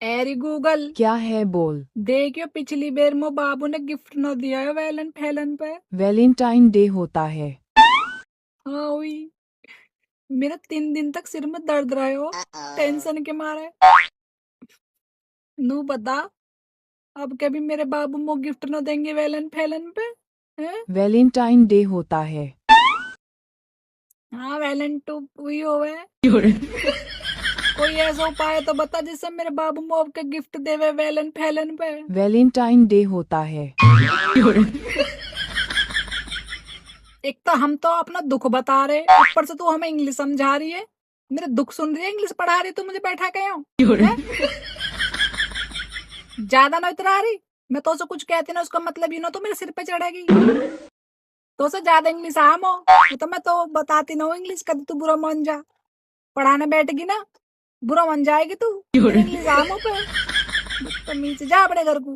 एरी Google क्या है बोल। देखियो पिछली बेर मो बाबू ने गिफ्ट न दिया है वेलन फैलन पे। वैलेंटाइन डे होता है। हाँ हुई। मेरा 3 दिन तक सिर में दर्द रहे हो टेंशन के मारे। नू बता अब कभी मेरे बाबू मो गिफ्ट न देंगे वेलन फैलन पे हैं? वैलेंटाइन डे होता है। हाँ वैलेंट टू हुई होवे। कोई ऐसा उपाय तो बता जिससे मेरे बाबू मो के गिफ्ट देवे वेलन फैलन पे। वैलेंटाइन डे होता है। एक तो हम तो अपना दुख बता रहे ऊपर से तू हमें इंग्लिश समझा रही है। मेरे दुख सुन रही है इंग्लिश पढ़ा रही है तू मुझे बैठा के हैं? ज्यादा ना इतरा रही। मैं तो उसे कुछ कहती ना उसका मतलब तो मेरे सिर पे चढ़ेगी। तो उसे ज्यादा इंग्लिश आम हो तो मैं तो बताती ना हूँ इंग्लिश कभी तू बुरा मान जा। पढ़ाने बैठेगी ना बुरा मान जाएगी तू इंग्लिश आम हो पे। बदतमीज जा अपने घर को।